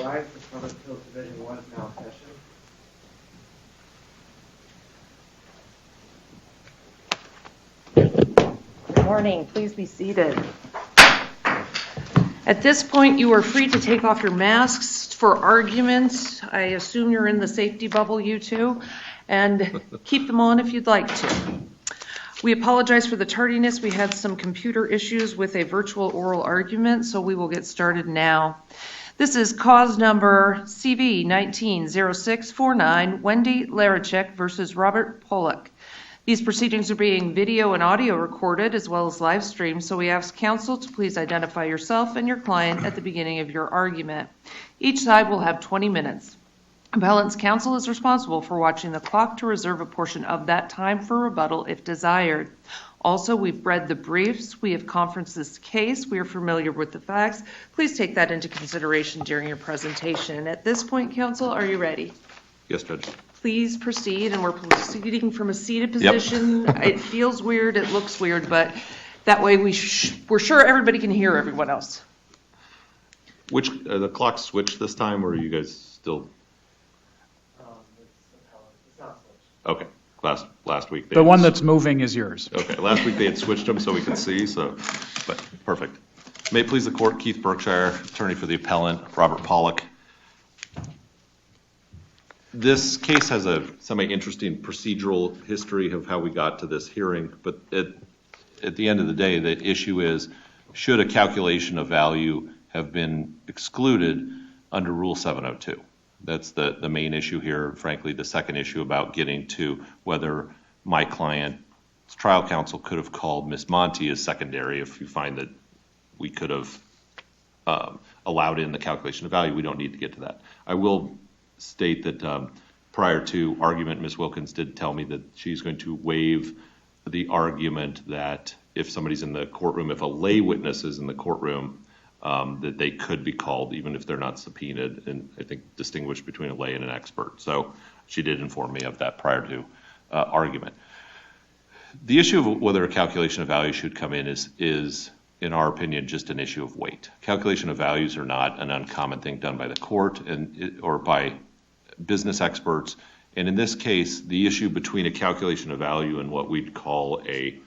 rise. The Court of Appeals Division 1 is now in session. Good morning. Please be seated. At this point, you are free to take off your masks for arguments. I assume you're in the safety bubble, you two, and keep them on if you'd like to. We apologize for the tardiness. We had some computer issues with a virtual oral argument, so we will get started now. This is cause number CV19 0649, Wendy Larchick versus Robert Pollock. These proceedings are being video and audio recorded as well as live streamed, so we ask counsel to please identify yourself and your client at the beginning of your argument. Each side will have 20 minutes. Appellant's counsel is responsible for watching the clock to reserve a portion of that time for rebuttal if desired. Also, we've read the briefs. We have conferenced this case. We are familiar with the facts. Please take that into consideration during your presentation. At this point, counsel, are you ready? Yes, Judge. Please proceed, and we're proceeding from a seated position. Yep. It feels weird, it looks weird, but that way we're sure everybody can hear everyone else. Which the clock switched this time, or are you guys still? It's not switched. Okay. Last week. The one that's moving is yours. Okay. Last week they had switched them so we could see. But perfect. May it please the court, Keith Berkshire, attorney for the appellant, Robert Pollock. This case has a semi-interesting procedural history of how we got to this hearing, but at the end of the day, the issue is, should a calculation of value have been excluded under Rule 702? That's the main issue here. Frankly, the second issue about getting to whether my client's trial counsel could have called Ms. Monty is secondary. If you find that we could have allowed in the calculation of value, we don't need to get to that. I will state that prior to argument, Ms. Wilkins did tell me that she's going to waive the argument that if somebody's in the courtroom, if a lay witness is in the courtroom, that they could be called even if they're not subpoenaed, and I think distinguish between a lay and an expert. So she did inform me of that prior to argument. The issue of whether a calculation of value should come in is, in our opinion, just an issue of weight. Calculation of values are not an uncommon thing done by the court or by business experts. And in this case, the issue between a calculation of value and what we'd call a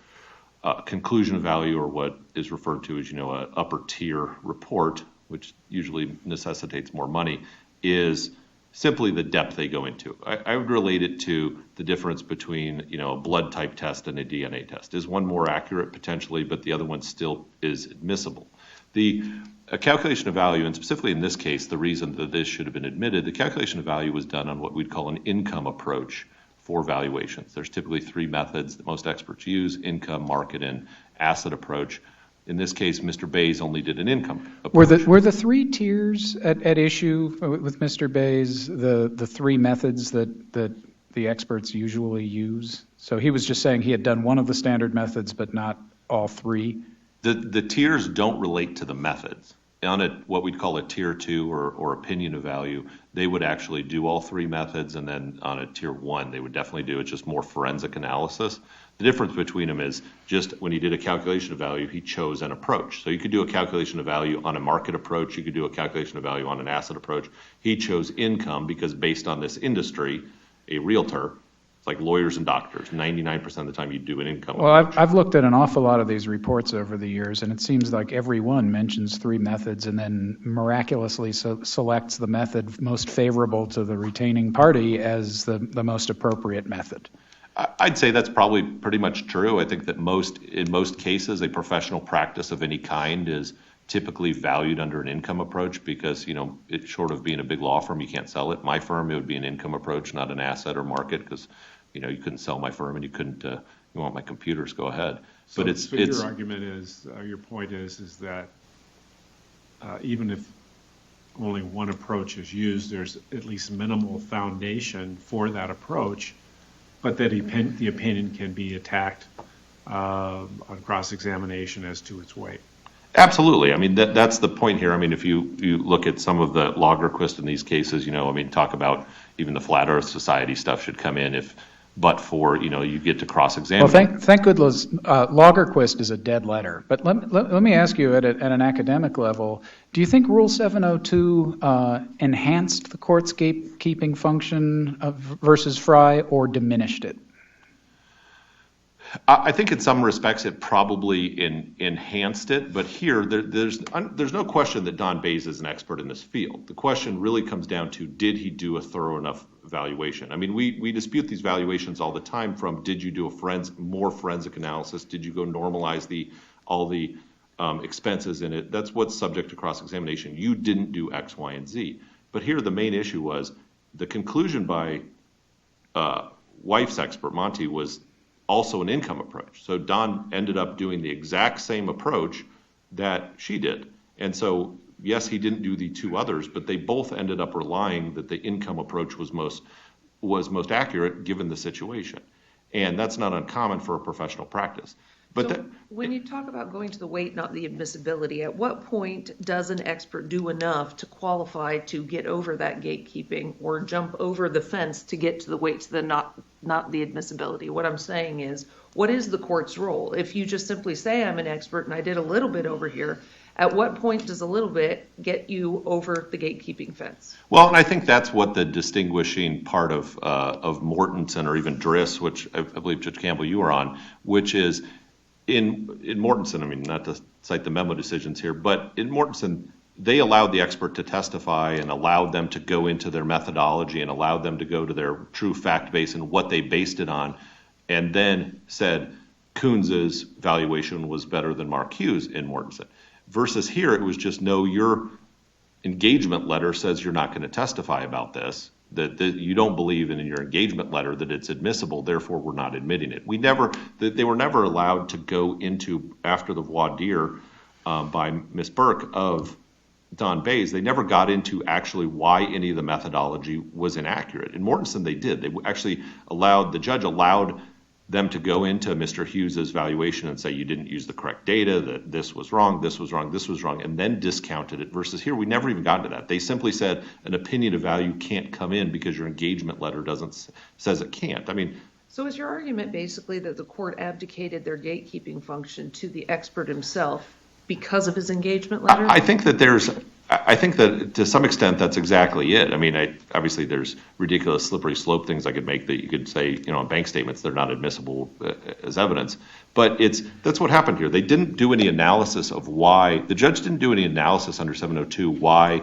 conclusion of value, or what is referred to as, an upper tier report, which usually necessitates more money, is simply the depth they go into. I would relate it to the difference between, a blood type test and a DNA test. Is one more accurate potentially, but the other one still is admissible? A calculation of value, and specifically in this case, the reason that this should have been admitted, the calculation of value was done on what we'd call an income approach for valuations. There's typically three methods that most experts use: income, market, and asset approach. In this case, Mr. Bays only did an income approach. Were the three tiers at issue with Mr. Bays the three methods that the experts usually use? So he was just saying he had done one of the standard methods, but not all three? The tiers don't relate to the methods. On what we'd call a tier 2 or opinion of value, they would actually do all three methods, and then on a tier 1, they would definitely do it, just more forensic analysis. The difference between them is just when he did a calculation of value, he chose an approach. So you could do a calculation of value on a market approach, you could do a calculation of value on an asset approach. He chose income because based on this industry, a realtor, like lawyers and doctors, 99% of the time you do an income. Well, I've looked at an awful lot of these reports over the years, and it seems like every one mentions three methods and then miraculously selects the method most favorable to the retaining party as the most appropriate method. I'd say that's probably pretty much true. I think that in most cases, a professional practice of any kind is typically valued under an income approach because, it's short of being a big law firm, you can't sell it. My firm, it would be an income approach, not an asset or market, because you couldn't sell my firm and you couldn't, you want my computers, go ahead. So, but your argument is, your point is that even if only one approach is used, there's at least minimal foundation for that approach, but that the opinion can be attacked on cross-examination as to its weight. Absolutely. I mean, that's the point here. I mean, if you look at some of the Lagerquist in these cases, talk about even the Flat Earth Society stuff should come in if but for, you get to cross-examine. Well, thank goodness Lagerquist is a dead letter. But let me ask you at an academic level, do you think Rule 702 enhanced the court's gatekeeping function versus Frye or diminished it? I think in some respects it probably enhanced it, but here there's no question that Don Bays is an expert in this field. The question really comes down to, did he do a thorough enough evaluation? I mean, we dispute these valuations all the time, from did you do more forensic analysis? Did you go normalize all the expenses in it? That's what's subject to cross-examination. You didn't do X, Y, and Z. But here the main issue was the conclusion by wife's expert, Monty, was also an income approach. So Don ended up doing the exact same approach that she did. And so, yes, he didn't do the two others, but they both ended up relying that the income approach was most accurate given the situation. And that's not uncommon for a professional practice. But when you talk about going to the weight, not the admissibility, at what point does an expert do enough to qualify to get over that gatekeeping or jump over the fence to get to the weight, to the not the admissibility? What I'm saying is, what is the court's role? If you just simply say I'm an expert and I did a little bit over here, at what point does a little bit get you over the gatekeeping fence? Well, and I think that's what the distinguishing part of Mortensen or even Driss, which I believe Judge Campbell you were on, which is in Mortensen, I mean, not to cite the memo decisions here, but in Mortensen, they allowed the expert to testify and allowed them to go into their methodology and allowed them to go to their true fact base and what they based it on, and then said Coons's valuation was better than Mark Hughes in Mortensen. Versus here, it was just, no, your engagement letter says you're not going to testify about this, that you don't believe in your engagement letter that it's admissible, therefore we're not admitting it. They were never allowed to go into, after the voir dire by Ms. Burke of Don Bays, they never got into actually why any of the methodology was inaccurate. In Mortensen, they did. They actually the judge allowed them to go into Mr. Hughes's valuation and say, you didn't use the correct data, that this was wrong, this was wrong, this was wrong, and then discounted it. Versus here, we never even got into that. They simply said an opinion of value can't come in because your engagement letter says it can't. I mean, so is your argument basically that the court abdicated their gatekeeping function to the expert himself because of his engagement letter? I think that to some extent that's exactly it. I mean, obviously there's ridiculous slippery slope things I could make that you could say, on bank statements they're not admissible as evidence. But that's what happened here. They didn't do any analysis of why. The judge didn't do any analysis under 702 why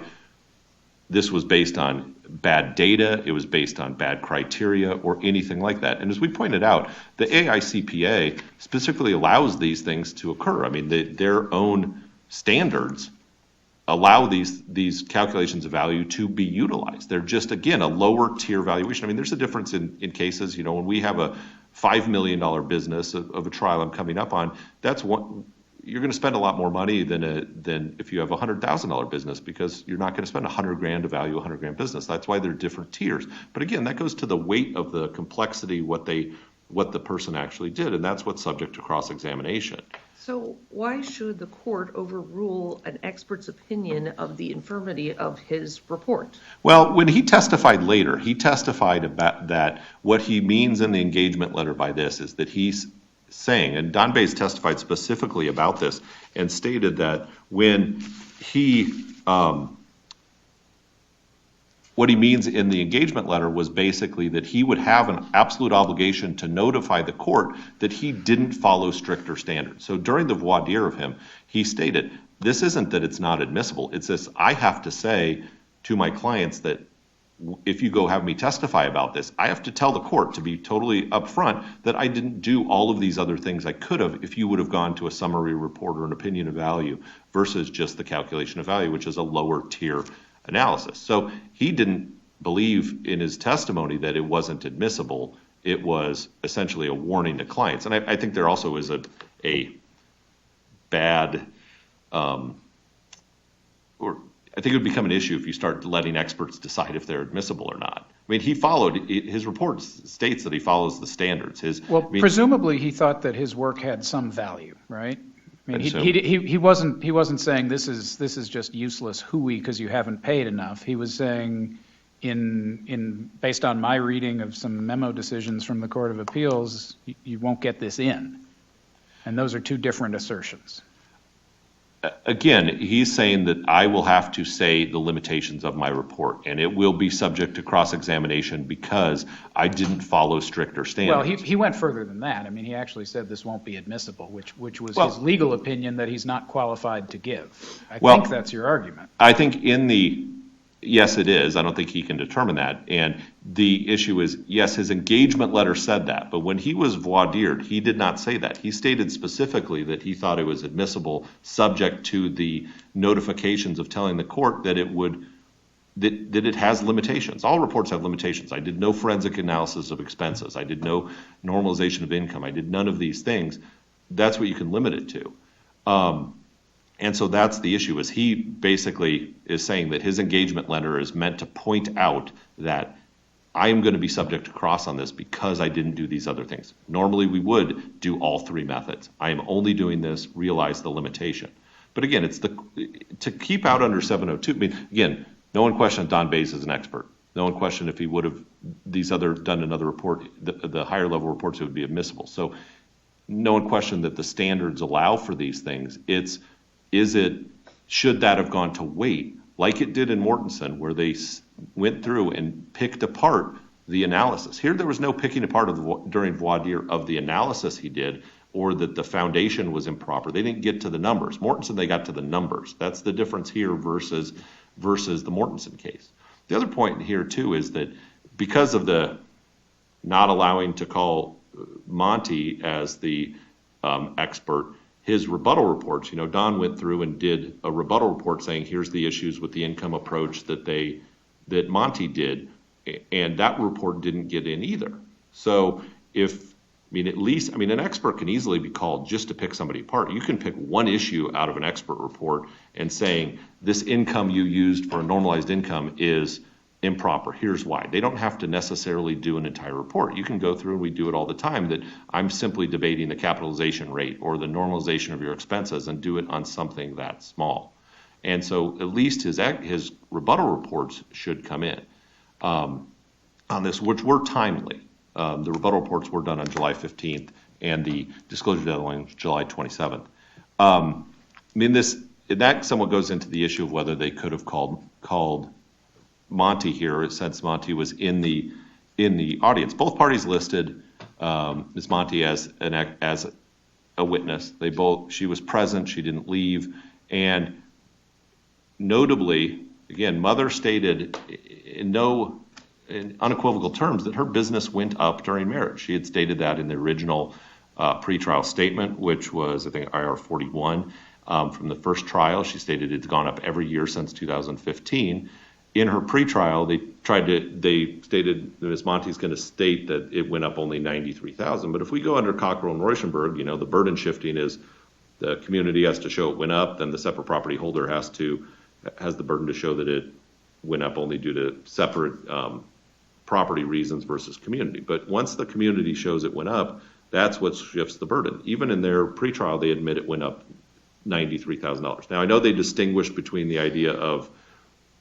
this was based on bad data, it was based on bad criteria, or anything like that. And as we pointed out, the AICPA specifically allows these things to occur. I mean, their own standards allow these calculations of value to be utilized. They're just, again, a lower tier valuation. I mean, there's a difference in cases, when we have a $5 million business of a trial I'm coming up on, you're going to spend a lot more money than if you have a $100,000 business, because you're not going to spend $100,000 to value a $100,000 business. That's why they're different tiers. But again, that goes to the weight of the complexity, what the person actually did, and that's what's subject to cross-examination. So why should the court overrule an expert's opinion of the infirmity of his report? Well, when he testified later, he testified about that what he means in the engagement letter by this is that he's saying, and Don Bays testified specifically about this and stated that when what he means in the engagement letter was basically that he would have an absolute obligation to notify the court that he didn't follow stricter standards. So during the voir dire of him, he stated, this isn't that it's not admissible, it's this, I have to say to my clients that if you go have me testify about this, I have to tell the court to be totally upfront that I didn't do all of these other things I could have if you would have gone to a summary report or an opinion of value versus just the calculation of value, which is a lower tier analysis. So he didn't believe in his testimony that it wasn't admissible. It was essentially a warning to clients. And I think there also is a bad, or I think it would become an issue if you start letting experts decide if they're admissible or not. I mean, his report states that he follows the standards. Presumably he thought that his work had some value, right? I mean, he wasn't saying this is just useless hooey because you haven't paid enough. He was saying based on my reading of some memo decisions from the Court of Appeals, you won't get this in. And those are two different assertions. Again, he's saying that I will have to say the limitations of my report, and it will be subject to cross-examination because I didn't follow stricter standards. Well, he went further than that. I mean, he actually said this won't be admissible, which was Well, his legal opinion that he's not qualified to give. I Well, think that's your argument. I think yes, it is. I don't think he can determine that. And the issue is, yes, his engagement letter said that, but when he was voir dired, he did not say that. He stated specifically that he thought it was admissible, subject to the notifications of telling the court that that it has limitations. All reports have limitations. I did no forensic analysis of expenses. I did no normalization of income. I did none of these things. That's what you can limit it to. And so that's the issue, is he basically is saying that his engagement letter is meant to point out that I am going to be subject to cross on this because I didn't do these other things. Normally, we would do all three methods. I am only doing this, realize the limitation. But again, it's to keep out under 702. I mean, again, no one questioned Don Bays as an expert. No one questioned if he would have done another report, the higher level reports, it would be admissible. So no one questioned that the standards allow for these things. Should that have gone to weight, like it did in Mortensen, where they went through and picked apart the analysis? Here, there was no picking apart during voir dire of the analysis he did, or that the foundation was improper. They didn't get to the numbers. Mortensen, they got to the numbers. That's the difference here versus the Mortensen case. The other point here, too, is that because of the not allowing to call Monty as the expert, his rebuttal reports, Don went through and did a rebuttal report saying, here's the issues with the income approach that Monty did, and that report didn't get in either. So an expert can easily be called just to pick somebody apart. You can pick one issue out of an expert report and saying, this income you used for a normalized income is improper. Here's why. They don't have to necessarily do an entire report. You can go through, and we do it all the time, that I'm simply debating the capitalization rate or the normalization of your expenses, and do it on something that small. And so at least his rebuttal reports should come in on this, which were timely. The rebuttal reports were done on July 15th, and the disclosure deadline was July 27th. That somewhat goes into the issue of whether they could have called Monty here, since Monty was in the audience. Both parties listed Ms. Monty as a witness. She was present. She didn't leave, and notably, again, Mother stated in unequivocal terms that her business went up during marriage. She had stated that in the original pretrial statement, which was, I think, IR 41 from the first trial. She stated it's gone up every year since 2015. In her pretrial, they stated that Ms. Monty's going to state that it went up only $93,000. But if we go under Cockrell and Rauschenberg, the burden shifting is the community has to show it went up, then the separate property holder has the burden to show that it went up only due to separate property reasons versus community. But once the community shows it went up, that's what shifts the burden. Even in their pretrial, they admit it went up $93,000. Now, I know they distinguish between the idea of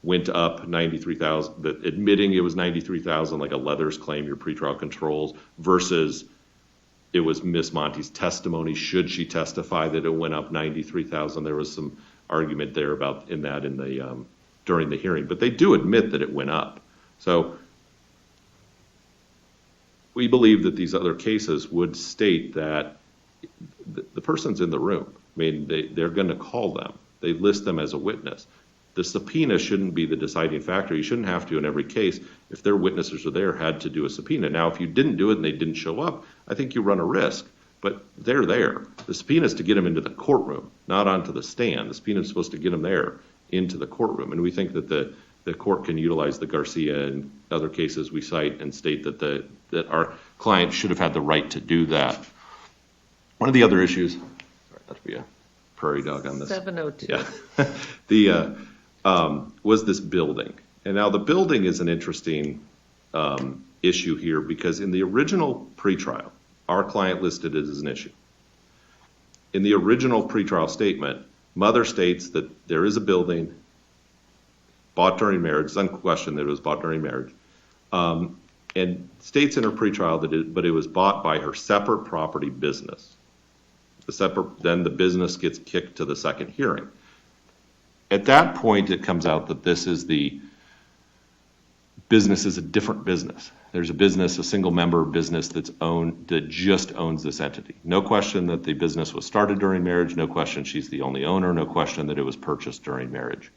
went up $93,000, but admitting it was $93,000, like a Leathers claim, your pretrial controls, versus it was Miss Monty's testimony. Should she testify that it went up $93,000? There was some argument there about during the hearing, but they do admit that it went up. So we believe that these other cases would state that the person's in the room. I mean, they're going to call them. They list them as a witness. The subpoena shouldn't be the deciding factor. You shouldn't have to, in every case, if their witnesses are there, had to do a subpoena. Now, if you didn't do it and they didn't show up, I think you run a risk. But they're there. The subpoena is to get them into the courtroom, not onto the stand. The subpoena is supposed to get them there into the courtroom. And we think that the court can utilize the Garcia and other cases we cite and state that our client should have had the right to do that. One of the other issues, sorry, not to be a prairie dog on this. 702. Yeah. Was this building. And now the building is an interesting issue here, because in the original pretrial, our client listed it as an issue. In the original pretrial statement, Mother states that there is a building, bought during marriage. It's unquestioned that it was bought during marriage. And states in her pretrial but it was bought by her separate property business. Then the business gets kicked to the second hearing. At that point, it comes out that business is a different business. There's a business, a single member business that just owns this entity. No question that the business was started during marriage. No question she's the only owner. No question that it was purchased during marriage.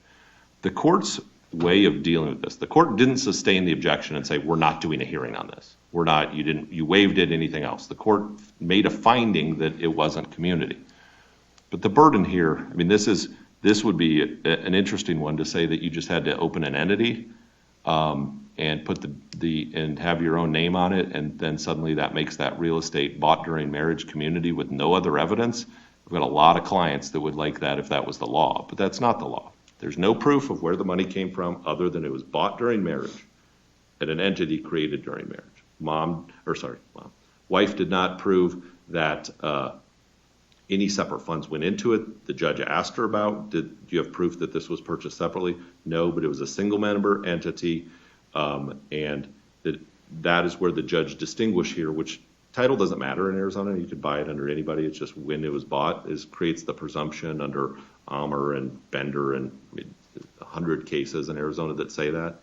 The court's way of dealing with this, the court didn't sustain the objection and say, we're not doing a hearing on this. You waived it, anything else. The court made a finding that it wasn't community. But the burden here, I mean, this would be an interesting one to say that you just had to open an entity and put and have your own name on it, and then suddenly that makes that real estate bought during marriage community with no other evidence. We've got a lot of clients that would like that if that was the law, but that's not the law. There's no proof of where the money came from other than it was bought during marriage at an entity created during marriage. Wife did not prove that any separate funds went into it. The judge asked her about, do you have proof that this was purchased separately? No, but it was a single member entity, and that is where the judge distinguished here, which title doesn't matter in Arizona. You could buy it under anybody. It's just when it was bought creates the presumption under Amer and Bender and 100 cases in Arizona that say that.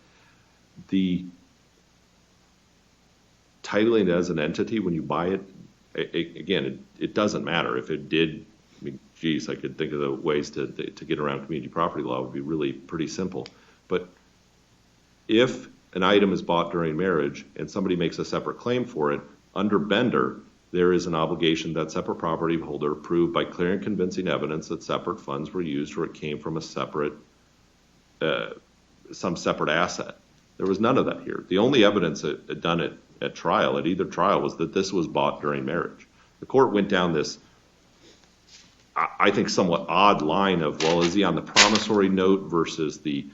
The titling as an entity when you buy it, again, it doesn't matter. If it did, I mean, geez, I could think of the ways to get around community property law. It would be really pretty simple. But if an item is bought during marriage and somebody makes a separate claim for it, under Bender, there is an obligation that separate property holder prove by clear and convincing evidence that separate funds were used or it came from some separate asset. There was none of that here. The only evidence done at trial, at either trial, was that this was bought during marriage. The court went down this, I think, somewhat odd line of, well, is he on the promissory note versus the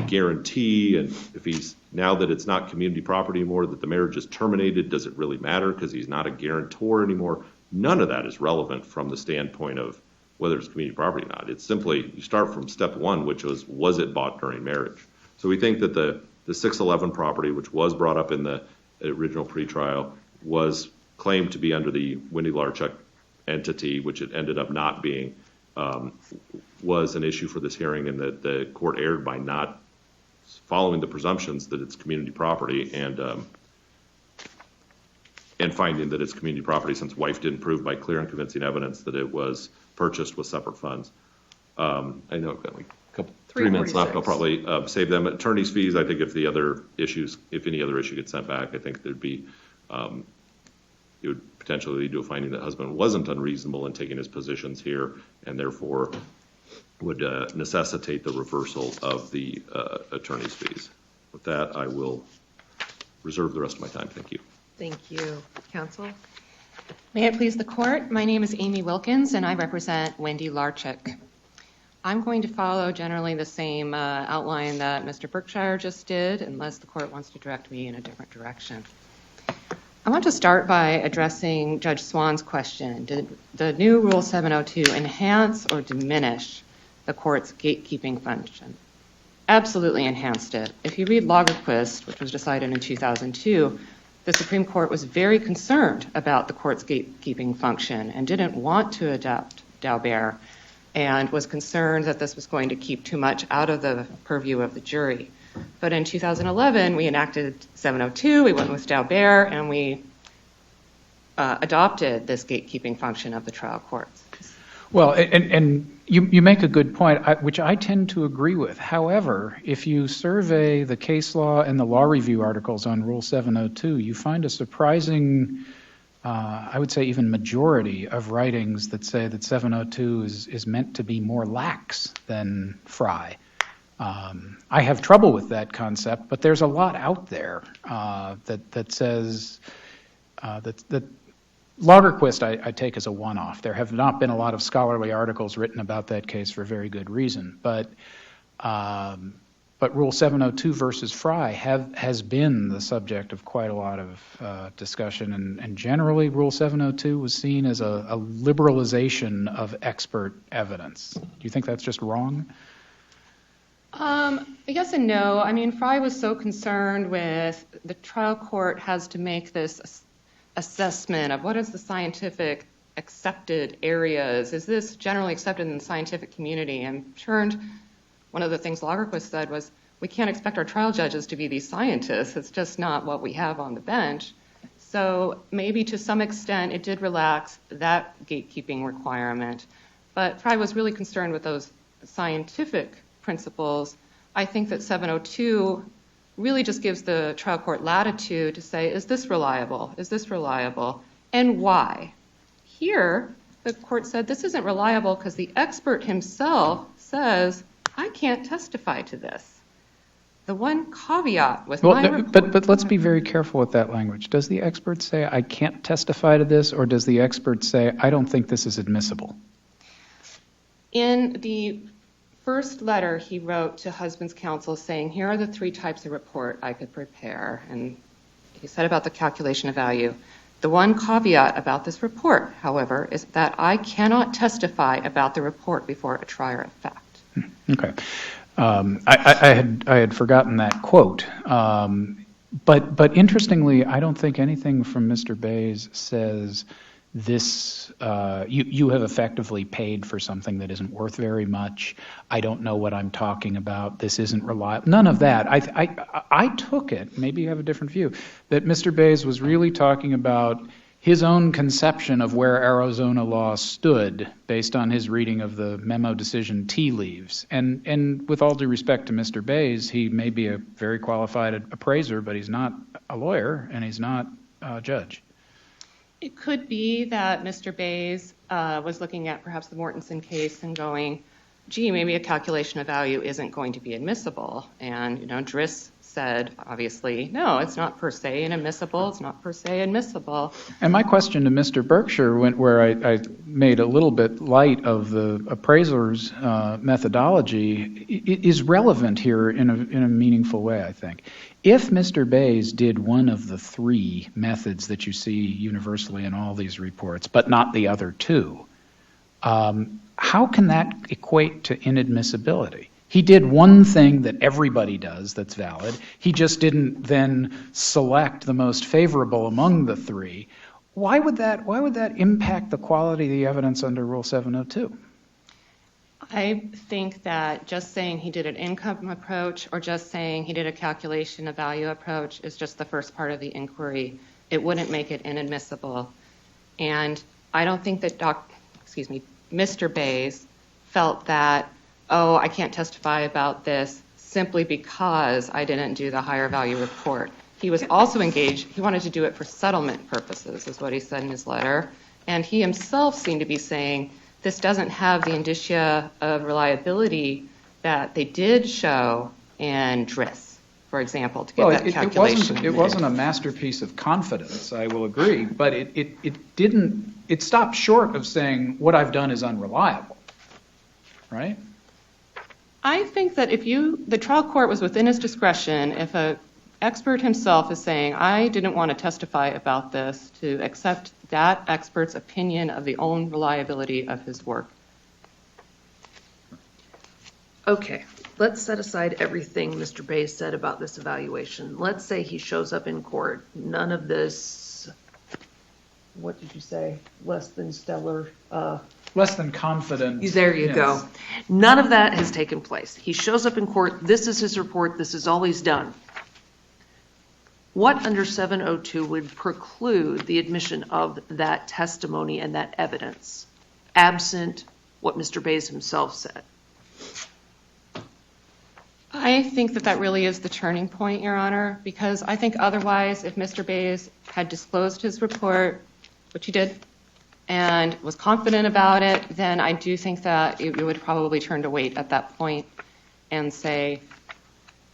guarantee, and if he's, now that it's not community property anymore, that the marriage is terminated, does it really matter because he's not a guarantor anymore? None of that is relevant from the standpoint of whether it's community property or not. It's simply, you start from step one, which was it bought during marriage? So we think that the 611 property, which was brought up in the original pretrial, was claimed to be under the Wendy Larchick entity, which it ended up not being, was an issue for this hearing, and that the court erred by not following the presumptions that it's community property and finding that it's community property since wife didn't prove by clear and convincing evidence that it was purchased with separate funds. I know I've got like a couple, 3 minutes left. I'll probably save them. Attorney's fees, I think if any other issue gets sent back, I think there'd be, it would potentially lead to a finding that husband wasn't unreasonable in taking his positions here and therefore would necessitate the reversal of the attorney's fees. With that, I will reserve the rest of my time. Thank you. Thank you. Counsel? May it please the court, my name is Amy Wilkins and I represent Wendy Larchick. I'm going to follow generally the same outline that Mr. Berkshire just did, unless the court wants to direct me in a different direction. I want to start by addressing Judge Swan's question. Did the new Rule 702 enhance or diminish the court's gatekeeping function? Absolutely enhanced it. If you read Lagerquist, which was decided in 2002, the Supreme Court was very concerned about the court's gatekeeping function and didn't want to adopt Daubert, and was concerned that this was going to keep too much out of the purview of the jury. But in 2011, we enacted 702, we went with Daubert, and we adopted this gatekeeping function of the trial courts. Well, and you make a good point, which I tend to agree with. However, if you survey the case law and the law review articles on Rule 702, you find a surprising, I would say even majority of writings that say that 702 is meant to be more lax than Fry. I have trouble with that concept, but there's a lot out there that says that Lagerquist I take as a one-off. There have not been a lot of scholarly articles written about that case for very good reason. But Rule 702 versus Fry has been the subject of quite a lot of discussion, and generally Rule 702 was seen as a liberalization of expert evidence. Do you think that's just wrong? Yes and no. I mean, Fry was so concerned with the trial court has to make this assessment of what is the scientific accepted areas. Is this generally accepted in the scientific community? And turned, one of the things Lagerquist said was, we can't expect our trial judges to be these scientists. It's just not what we have on the bench. So maybe to some extent it did relax that gatekeeping requirement. But Fry was really concerned with those scientific principles. I think that 702 really just gives the trial court latitude to say, is this reliable? Is this reliable? And why? Here, the court said this isn't reliable because the expert himself says, I can't testify to this. The one caveat with my report... But let's be very careful with that language. Does the expert say, I can't testify to this, or does the expert say, I don't think this is admissible? In the first letter he wrote to husband's counsel saying, here are the 3 types of report I could prepare. And he said about the calculation of value. The one caveat about this report, however, is that I cannot testify about the report before a trier of fact. Okay. I had forgotten that quote. But interestingly, I don't think anything from Mr. Bays says this, you have effectively paid for something that isn't worth very much. I don't know what I'm talking about. This isn't reliable. None of that. I took it, maybe you have a different view, that Mr. Bays was really talking about his own conception of where Arizona law stood based on his reading of the memo decision tea leaves. And with all due respect to Mr. Bays, he may be a very qualified appraiser, but he's not a lawyer and he's not a judge. It could be that Mr. Bays was looking at perhaps the Mortensen case and going, gee, maybe a calculation of value isn't going to be admissible. And, Driss said, obviously, no, it's not per se inadmissible. It's not per se admissible. And my question to Mr. Berkshire, where I made a little bit light of the appraiser's methodology, is relevant here in a meaningful way, I think. If Mr. Bays did one of the 3 methods that you see universally in all these reports, but not the other 2, how can that equate to inadmissibility? He did one thing that everybody does that's valid. He just didn't then select the most favorable among the 3. Why would that impact the quality of the evidence under Rule 702? I think that just saying he did an income approach or just saying he did a calculation of value approach is just the first part of the inquiry. It wouldn't make it inadmissible. And I don't think that Mr. Bays felt that, oh, I can't testify about this simply because I didn't do the higher value report. He was also engaged, he wanted to do it for settlement purposes, is what he said in his letter. And he himself seemed to be saying, this doesn't have the indicia of reliability that they did show in Driss, for example, to get that calculation. It wasn't a masterpiece of confidence, I will agree, but it stopped short of saying what I've done is unreliable, right? I think that the trial court was within his discretion if an expert himself is saying, I didn't want to testify about this, to accept that expert's opinion of the own reliability of his work. Okay, let's set aside everything Mr. Bays said about this evaluation. Let's say he shows up in court. None of this, what did you say, less than stellar... Less than confident. There you go. None of that has taken place. He shows up in court. This is his report. This is all he's done. What under 702 would preclude the admission of that testimony and that evidence, absent what Mr. Bays himself said? I think that really is the turning point, Your Honor, because I think otherwise, if Mr. Bays had disclosed his report, which he did, and was confident about it, then I do think that it would probably turn to weight at that point and say,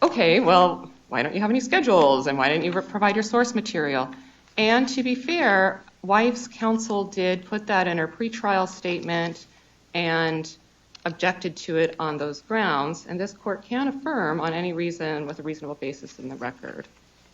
okay, well, why don't you have any schedules, and why didn't you provide your source material? And to be fair, wife's counsel did put that in her pretrial statement and objected to it on those grounds, and this court can affirm on any reason with a reasonable basis in the record.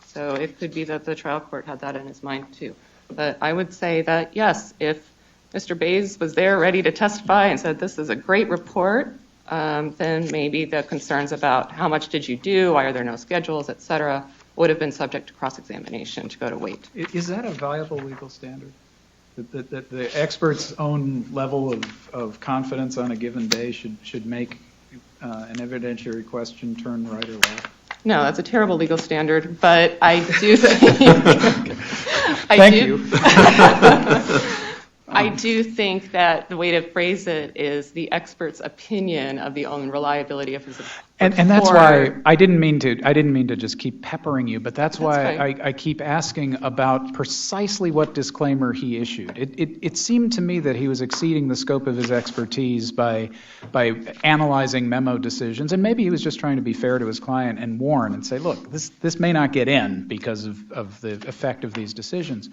So it could be that the trial court had that in his mind too. But I would say that, yes, if Mr. Bays was there ready to testify and said this is a great report, then maybe the concerns about how much did you do, why are there no schedules, et cetera, would have been subject to cross-examination to go to weight. Is that a viable legal standard? That the expert's own level of confidence on a given day should make an evidentiary question turn right or left? No, that's a terrible legal standard, but I do think. Thank you. I do think that the way to phrase it is the expert's opinion of the own reliability of his report. And that's why I didn't mean to just keep peppering you, but that's why fine. I keep asking about precisely what disclaimer he issued. It seemed to me that he was exceeding the scope of his expertise by analyzing memo decisions, and maybe he was just trying to be fair to his client and warn and say, look, this may not get in because of the effect of these decisions.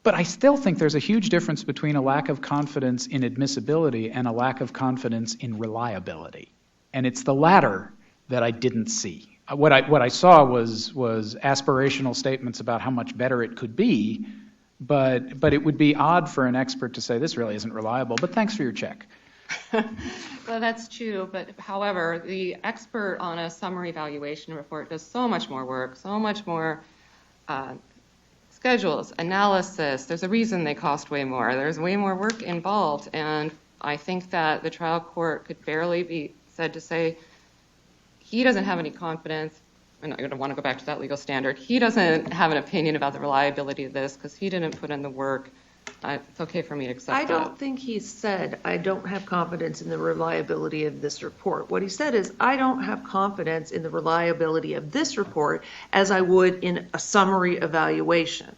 But I still think there's a huge difference between a lack of confidence in admissibility and a lack of confidence in reliability. And it's the latter that I didn't see. What I saw was aspirational statements about how much better it could be, but it would be odd for an expert to say this really isn't reliable, but thanks for your check. Well, that's true, but however, the expert on a summary evaluation report does so much more work, so much more schedules, analysis. There's a reason they cost way more. There's way more work involved, and I think that the trial court could fairly be said to say he doesn't have any confidence, and I don't want to go back to that legal standard, he doesn't have an opinion about the reliability of this because he didn't put in the work. It's okay for me to accept that. I don't think he said, I don't have confidence in the reliability of this report. What he said is, I don't have confidence in the reliability of this report as I would in a summary evaluation.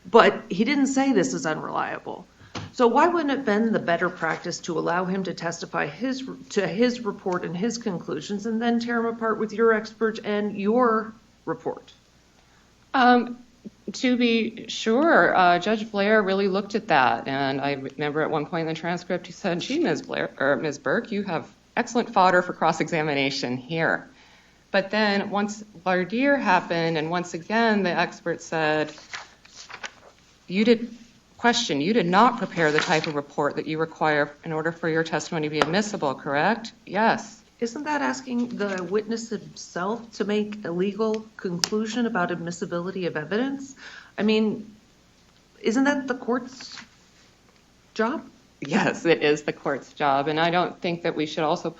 But he didn't say this is unreliable. So why wouldn't it have been the better practice to allow him to testify to his report and his conclusions and then tear them apart with your expert and your report? To be sure, Judge Blair really looked at that, and I remember at one point in the transcript he said, gee, Ms. Burke, you have excellent fodder for cross-examination here. But then once Lardier happened, and once again the expert said, you did not prepare the type of report that you require in order for your testimony to be admissible, correct? Yes. Isn't that asking the witness himself to make a legal conclusion about admissibility of evidence? I mean, isn't that the court's job? Yes, it is the court's job, and I don't think that we should also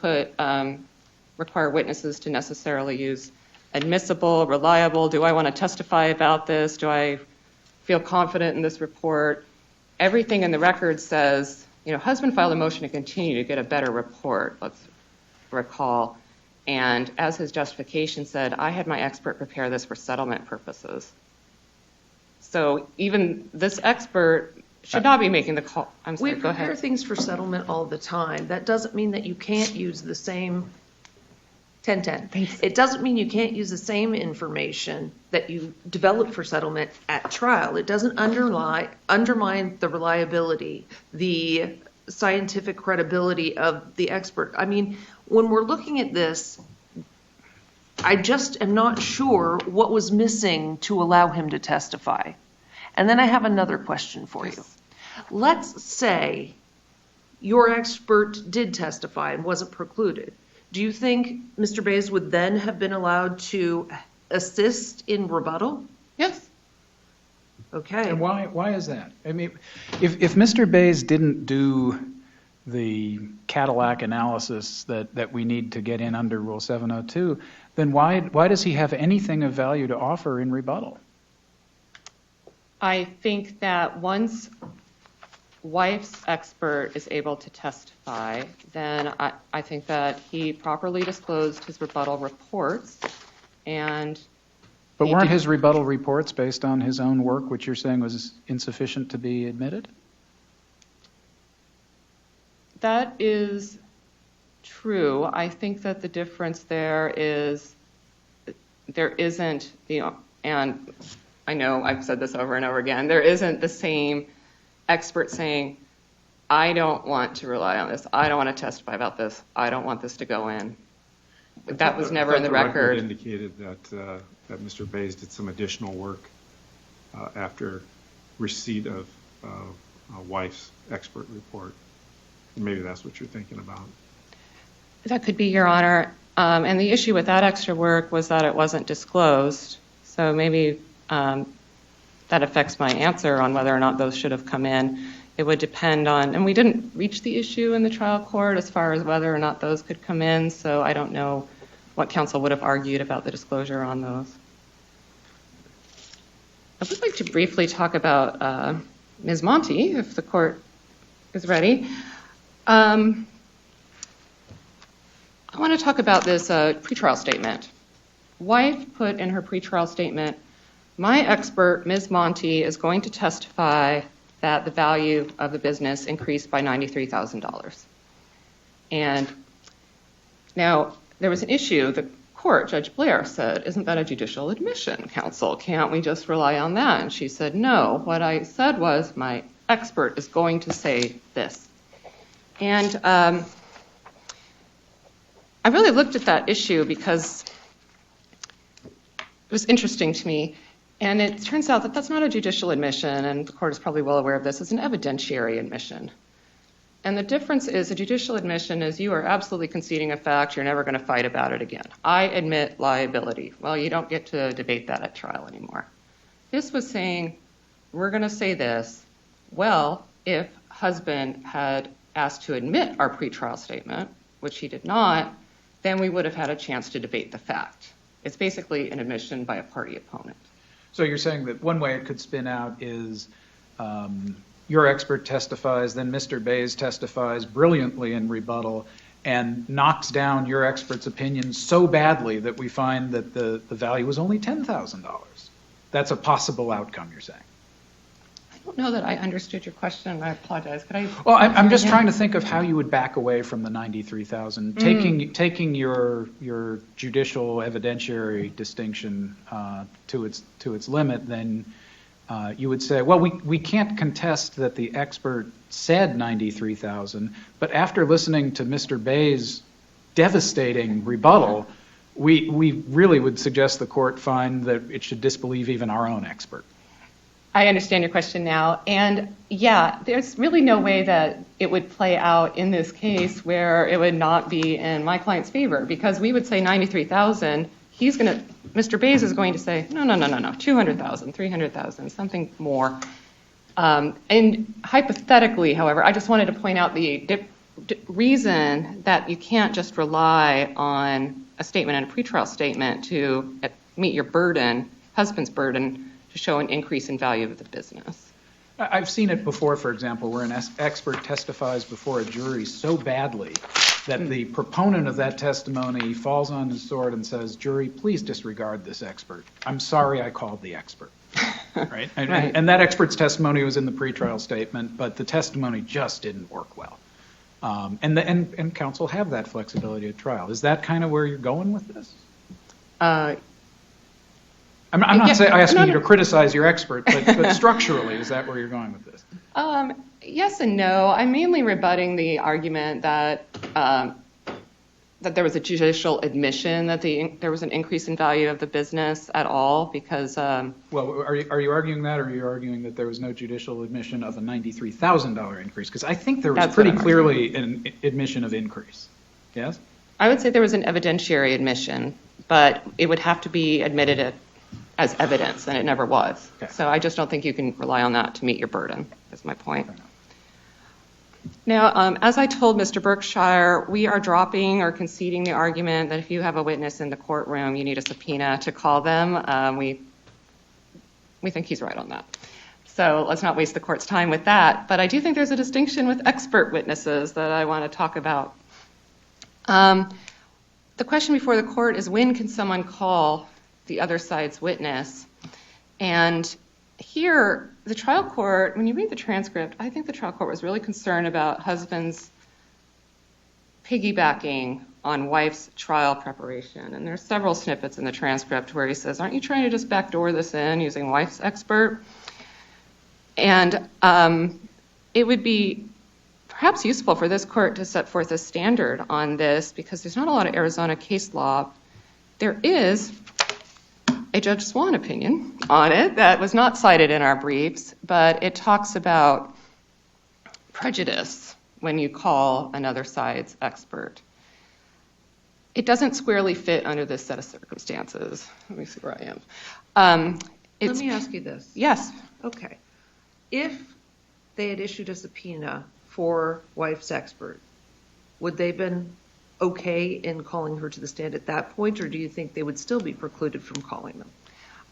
require witnesses to necessarily use admissible, reliable, do I want to testify about this, do I feel confident in this report? Everything in the record says, husband filed a motion to continue to get a better report, let's recall, and as his justification said, I had my expert prepare this for settlement purposes. So even this expert should not be making the call. I'm sorry, We go prepare ahead. things for settlement all the time. That doesn't mean that you can't use the same 1010. It doesn't mean you can't use the same information that you develop for settlement at trial. It doesn't undermine the reliability, the scientific credibility of the expert. I mean, when we're looking at this, I just am not sure what was missing to allow him to testify. And then I have another question for you. Let's say your expert did testify and wasn't precluded. Do you think Mr. Bays would then have been allowed to assist in rebuttal? Yes. Okay. And why is that? I mean, if Mr. Bays didn't do the Cadillac analysis that we need to get in under Rule 702, then why does he have anything of value to offer in rebuttal? I think that once wife's expert is able to testify, then I think that he properly disclosed his rebuttal reports and But weren't his rebuttal reports based on his own work, which you're saying was insufficient to be admitted? That is true. I think that the difference there is there isn't, and I know I've said this over and over again, there isn't the same expert saying, I don't want to rely on this. I don't want to testify about this. I don't want this to go in. That was never in the record. The record indicated that Mr. Bays did some additional work after receipt of a wife's expert report. Maybe that's what you're thinking about. That could be, Your Honor. And the issue with that extra work was that it wasn't disclosed. So maybe that affects my answer on whether or not those should have come in. It would depend on, and we didn't reach the issue in the trial court as far as whether or not those could come in, so I don't know what counsel would have argued about the disclosure on those. I would like to briefly talk about Ms. Monty, if the court is ready. I want to talk about this pretrial statement. Wife put in her pretrial statement, my expert, Ms. Monty, is going to testify that the value of the business increased by $93,000. And now there was an issue. The court, Judge Blair, said, isn't that a judicial admission, counsel? Can't we just rely on that? And she said, no. What I said was my expert is going to say this. And I really looked at that issue because it was interesting to me. And it turns out that that's not a judicial admission, and the court is probably well aware of this, it's an evidentiary admission. And the difference is a judicial admission is you are absolutely conceding a fact, you're never going to fight about it again. I admit liability. Well, you don't get to debate that at trial anymore. This was saying, we're going to say this. Well, if husband had asked to admit our pretrial statement, which he did not, then we would have had a chance to debate the fact. It's basically an admission by a party opponent. So you're saying that one way it could spin out is your expert testifies, then Mr. Bays testifies brilliantly in rebuttal and knocks down your expert's opinion so badly that we find that the value was only $10,000. That's a possible outcome, you're saying. I don't know that I understood your question. I apologize. Could I? Well, I'm just trying to think of how you would back away from the $93,000, taking your judicial evidentiary distinction to its limit. Then you would say, well, we can't contest that the expert said $93,000, but after listening to Mr. Bay's devastating rebuttal, we really would suggest the court find that it should disbelieve even our own expert. I understand your question now. And yeah, there's really no way that it would play out in this case where it would not be in my client's favor, because we would say $93,000. Mr. Bays is going to say, no, $200,000, $300,000, something more. And hypothetically, however, I just wanted to point out the reason that you can't just rely on a statement and a pretrial statement to meet your burden, husband's burden, to show an increase in value of the business. I've seen it before, for example, where an expert testifies before a jury so badly that the proponent of that testimony falls on his sword and says, jury, please disregard this expert. I'm sorry I called the expert. Right? Right. And that expert's testimony was in the pretrial statement, but the testimony just didn't work well. And counsel have that flexibility at trial. Is that kind of where you're going with this? I'm not saying I asking you to criticize your expert, but structurally, is that where you're going with this? Yes and no. I'm mainly rebutting the argument that there was a judicial admission that there was an increase in value of the business at all, because... Well, are you arguing that, or are you arguing that there was no judicial admission of a $93,000 increase? Because I think there was pretty clearly an admission of increase. Yes? I would say there was an evidentiary admission, but it would have to be admitted as evidence, and it never was. Okay. So I just don't think you can rely on that to meet your burden, is my point. Now, as I told Mr. Berkshire, we are dropping or conceding the argument that if you have a witness in the courtroom, you need a subpoena to call them. We think he's right on that. So let's not waste the court's time with that. But I do think there's a distinction with expert witnesses that I want to talk about. The question before the court is, when can someone call the other side's witness? And here, the trial court, when you read the transcript, I think the trial court was really concerned about husband's piggybacking on wife's trial preparation. And there's several snippets in the transcript where he says, aren't you trying to just backdoor this in using wife's expert? And it would be perhaps useful for this court to set forth a standard on this, because there's not a lot of Arizona case law. There is a Judge Swan opinion on it that was not cited in our briefs, but it talks about prejudice when you call another side's expert. It doesn't squarely fit under this set of circumstances. Let me see where I am. Let me ask you this. Yes. Okay. If they had issued a subpoena for wife's expert, would they been okay in calling her to the stand at that point, or do you think they would still be precluded from calling them?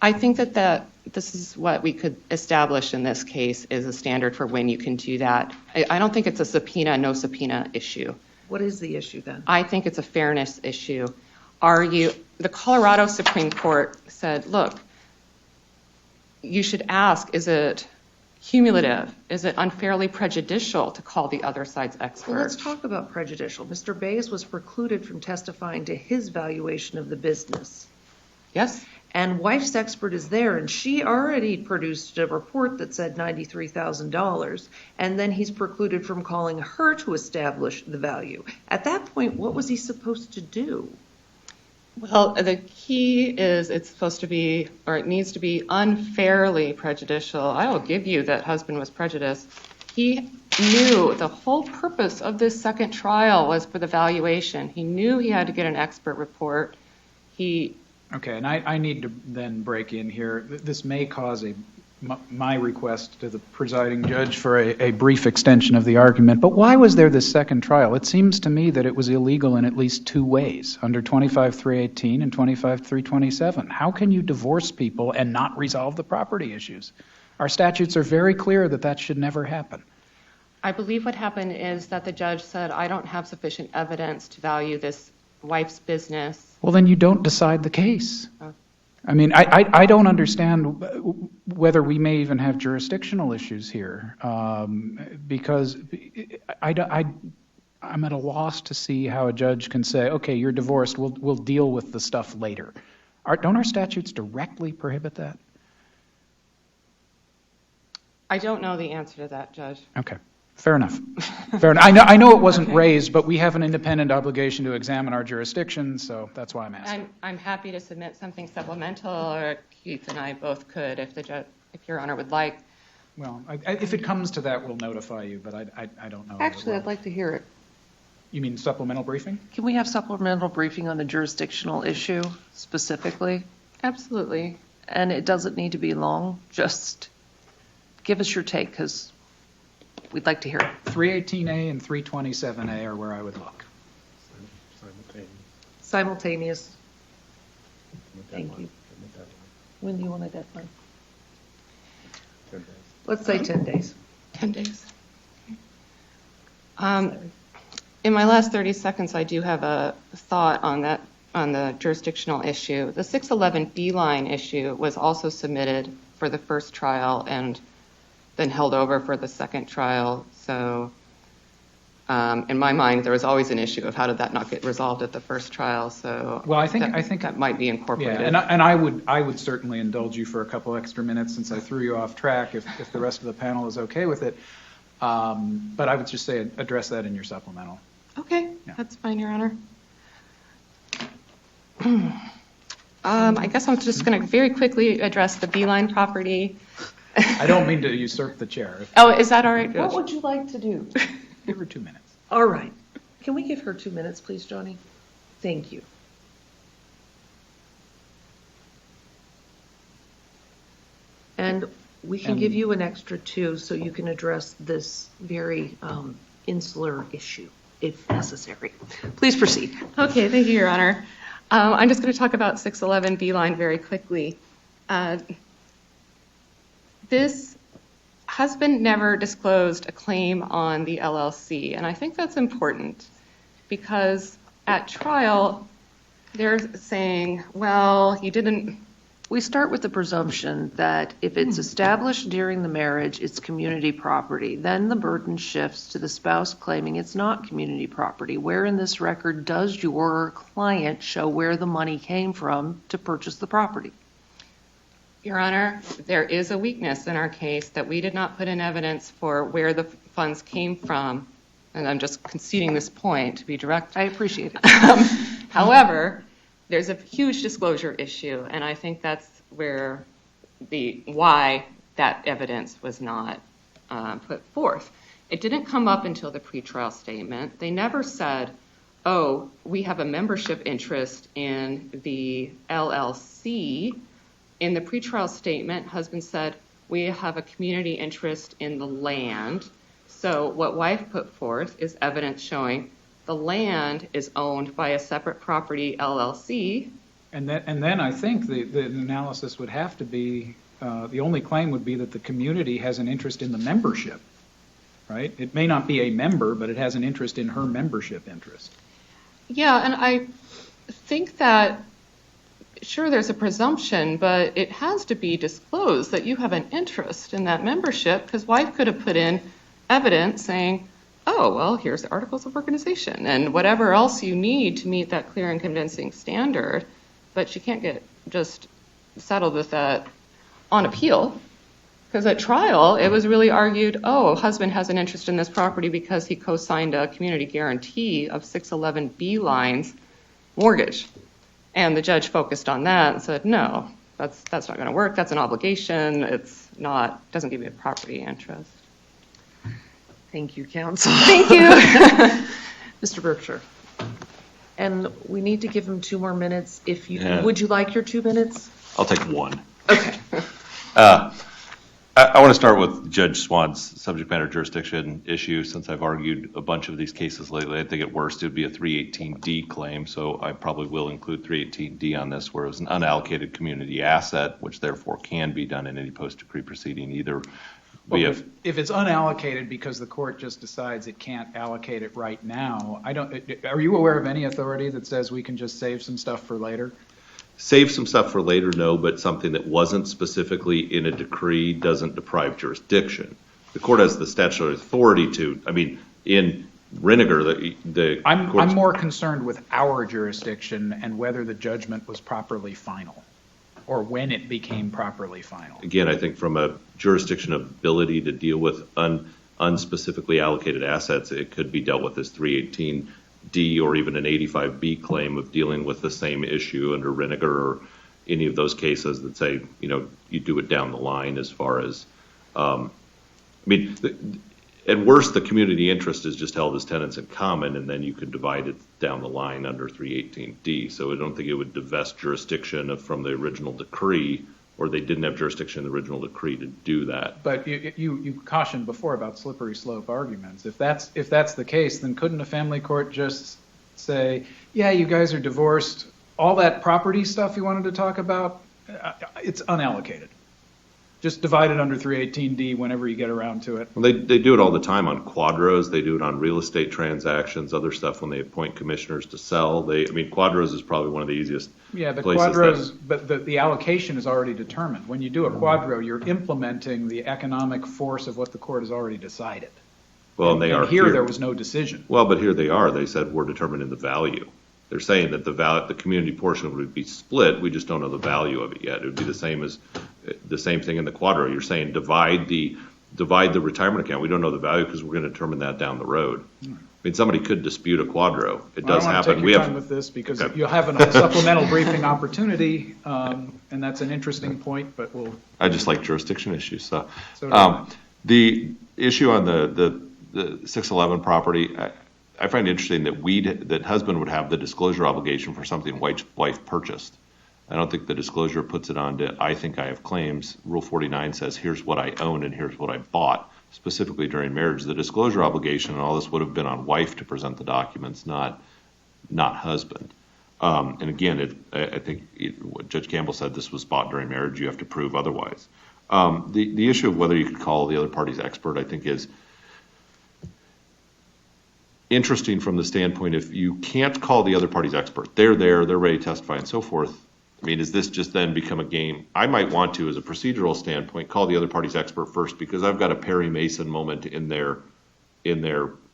I think that this is what we could establish in this case is a standard for when you can do that. I don't think it's a subpoena, no subpoena issue. What is the issue then? I think it's a fairness issue. The Colorado Supreme Court said, look, you should ask, is it cumulative? Is it unfairly prejudicial to call the other side's expert? Well, let's talk about prejudicial. Mr. Bays was precluded from testifying to his valuation of the business. Yes? And wife's expert is there, and she already produced a report that said $93,000, and then he's precluded from calling her to establish the value. At that point, what was he supposed to do? Well, the key is it's supposed to be, or it needs to be unfairly prejudicial. I will give you that husband was prejudiced. He knew the whole purpose of this second trial was for the valuation. He knew he had to get an expert report. Okay, and I need to then break in here. This may cause my request to the presiding judge for a brief extension of the argument, but why was there this second trial? It seems to me that it was illegal in at least two ways, under 25-318 and 25-327. How can you divorce people and not resolve the property issues? Our statutes are very clear that that should never happen. I believe what happened is that the judge said, I don't have sufficient evidence to value this wife's business. Well, then you don't decide the case. Oh. I mean, I don't understand whether we may even have jurisdictional issues here, because I'm at a loss to see how a judge can say, okay, you're divorced, we'll deal with the stuff later. Don't our statutes directly prohibit that? I don't know the answer to that, Judge. Okay. Fair enough. Fair enough. I know it wasn't raised, but we have an independent obligation to examine our jurisdiction, so that's why I'm asking. I'm happy to submit something supplemental, or Keith and I both could, if Your Honor would like. Well, if it comes to that, we'll notify you, but I don't know. Actually, I'd like to hear it. You mean supplemental briefing? Can we have supplemental briefing on the jurisdictional issue specifically? Absolutely. And it doesn't need to be long, just give us your take, because we'd like to hear it. 318A and 327A are where I would look. Simultaneous. Thank you. When do you want a deadline? 10 days. Let's say 10 days. 10 days. In my last 30 seconds, I do have a thought on the jurisdictional issue. The 611B line issue was also submitted for the first trial and then held over for the second trial. So in my mind, there was always an issue of how did that not get resolved at the first trial. So well, I think that might be incorporated. Yeah, and I would certainly indulge you for a couple extra minutes since I threw you off track if the rest of the panel is okay with it. But I would just say address that in your supplemental. Okay, Yeah. That's fine, Your Honor. I guess I'm just going to very quickly address the B-line property. I don't mean to usurp the chair. Oh, is that all right, Judge? What would you like to do? Give her 2 minutes. All right. Can we give her 2 minutes, please, Johnny? Thank you. And we can give you an extra 2 so you can address this very insular issue, if necessary. Please proceed. Okay, thank you, Your Honor. I'm just going to talk about 611 B-line very quickly. This husband never disclosed a claim on the LLC, and I think that's important because at trial, they're saying, well, he didn't. We start with the presumption that if it's established during the marriage, it's community property. Then the burden shifts to the spouse claiming it's not community property. Where in this record does your client show where the money came from to purchase the property? Your Honor, there is a weakness in our case that we did not put in evidence for where the funds came from, and I'm just conceding this point to be direct. I appreciate it. However, there's a huge disclosure issue, and I think that's where why that evidence was not put forth. It didn't come up until the pretrial statement. They never said, oh, we have a membership interest in the LLC. In the pretrial statement, husband said, we have a community interest in the land. So what wife put forth is evidence showing the land is owned by a separate property LLC. And then I think the analysis would have to be, the only claim would be that the community has an interest in the membership, right? It may not be a member, but it has an interest in her membership interest. Yeah, and I think that, sure, there's a presumption, but it has to be disclosed that you have an interest in that membership, because wife could have put in evidence saying, oh, well, here's the articles of organization and whatever else you need to meet that clear and convincing standard, but she can't get just settled with that on appeal. Because at trial, it was really argued, oh, husband has an interest in this property because he co-signed a community guarantee of 611B lines mortgage. And the judge focused on that and said, no, that's not going to work. That's an obligation. It's not, doesn't give you a property interest. Thank you, counsel. Thank you. Mr. Berkshire. And we need to give him 2 more minutes. If you, Yeah. would you like your 2 minutes? I'll take one. Okay. I want to start with Judge Swan's subject matter jurisdiction issue. Since I've argued a bunch of these cases lately, I think at worst it would be a 318D claim, so I probably will include 318D on this, where it was an unallocated community asset, which therefore can be done in any post-decree proceeding either. Well, if it's unallocated because the court just decides it can't allocate it right now, are you aware of any authority that says we can just save some stuff for later? Save some stuff for later, no, but something that wasn't specifically in a decree doesn't deprive jurisdiction. The court has the statutory authority to, I mean, in Riniger, the I'm court's- more concerned with our jurisdiction and whether the judgment was properly final, or when it became properly final. Again, I think from a jurisdiction ability to deal with unspecifically allocated assets, it could be dealt with as 318D or even an 85B claim of dealing with the same issue under Riniger or any of those cases that say, you know, you do it down the line as far as, at worst, the community interest is just held as tenants in common, and then you could divide it down the line under 318D. So I don't think it would divest jurisdiction from the original decree, or they didn't have jurisdiction in the original decree to do that. But you cautioned before about slippery slope arguments. If that's the case, then couldn't a family court just say, yeah, you guys are divorced, all that property stuff you wanted to talk about, it's unallocated. Just divide it under 318D whenever you get around to it. Well, they do it all the time on quadros. They do it on real estate transactions, other stuff when they appoint commissioners to sell. Quadros is probably one of the easiest Yeah, the places quadros, but the allocation is already determined. When you do a quadro, you're implementing the economic force of what the court has already decided. Well, and they are here. There was no decision. Well, but here they are. They said we're determining the value. They're saying that the community portion would be split. We just don't know the value of it yet. It would be the same thing in the quadro. You're saying divide the retirement account. We don't know the value because we're going to determine that down the road. I mean, somebody could dispute a quadro. It does happen. I don't want to take your time with this because you'll have a supplemental briefing opportunity, and that's an interesting point. But I just like jurisdiction issues. So do the issue on the 611 property. I find it interesting that husband would have the disclosure obligation for something wife purchased. I don't think the disclosure puts it on to, I think I have claims. Rule 49 says, here's what I own and here's what I bought, specifically during marriage. The disclosure obligation and all this would have been on wife to present the documents, not husband. And again, I think what Judge Campbell said, this was bought during marriage. You have to prove otherwise. The issue of whether you could call the other party's expert, I think, is interesting from the standpoint if you can't call the other party's expert, they're there, they're ready to testify and so forth. I mean, does this just then become a game? I might want to, as a procedural standpoint, call the other party's expert first because I've got a Perry Mason moment in their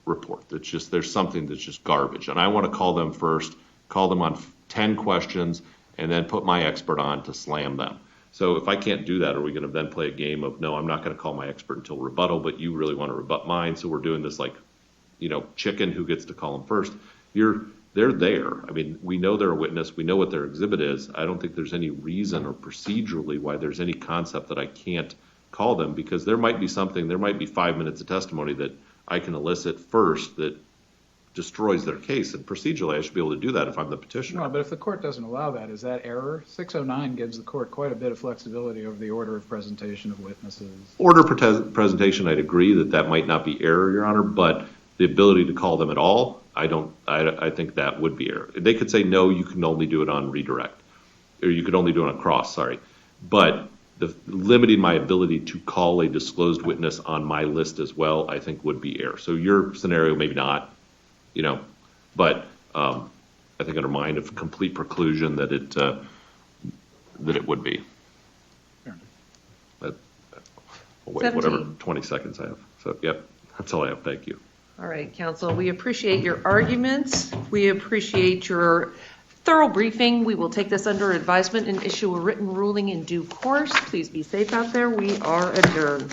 report. It's just, there's something that's just garbage. And I want to call them first, call them on 10 questions, and then put my expert on to slam them. So if I can't do that, are we going to then play a game of, no, I'm not going to call my expert until rebuttal, but you really want to rebut mine, so we're doing this like, chicken who gets to call them first. They're there. I mean, we know they're a witness. We know what their exhibit is. I don't think there's any reason or procedurally why there's any concept that I can't call them because there might be 5 minutes of testimony that I can elicit first that destroys their case. And procedurally, I should be able to do that if I'm the petitioner. No, but if the court doesn't allow that, is that error? 609 gives the court quite a bit of flexibility over the order of presentation of witnesses. Order presentation, I'd agree that might not be error, Your Honor, but the ability to call them at all, I think that would be error. They could say, no, you can only do it on redirect, or you could only do it on cross, sorry. But limiting my ability to call a disclosed witness on my list as well, I think would be error. So your scenario, maybe not, but I think under mine of complete preclusion that it would be. But I'll wait whatever 17. 20 seconds I have. So, yep, that's all I have. Thank you. All right, counsel, we appreciate your arguments. We appreciate your thorough briefing. We will take this under advisement and issue a written ruling in due course. Please be safe out there. We are adjourned.